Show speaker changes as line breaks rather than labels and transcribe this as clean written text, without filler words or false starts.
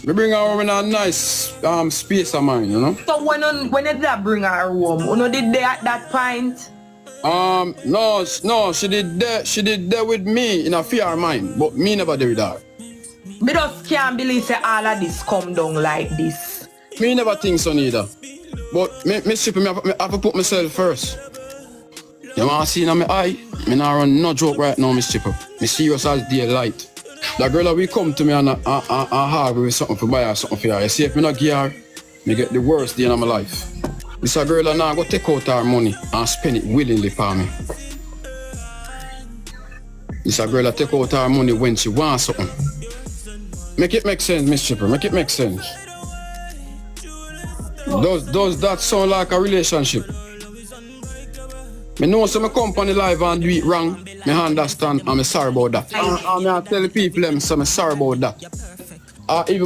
Me bring her home in a nice space of mine, you know.
So when did that bring her home? You did they at that point?
No, she did that with me in a fear of mine, but me never did with her.
Me just can't believe that all of this come down like this.
Me never think so neither. But me stripper, me have to put myself first. You want to see in my eye? Me not run no joke right now, me stripper. Me serious as daylight. The girl that we come to me and hard with something for buy her, something for her. You see, if me not give her, me get the worst day in my life. This a girl that now go take out her money and spend it willingly for me. This a girl that take out her money when she wants something. Make it make sense, Miss Stripper. Make it make sense. Does that sound like a relationship? Me know some company live and do it wrong. Me understand and me sorry about that. I tell the people them so me sorry about that. Even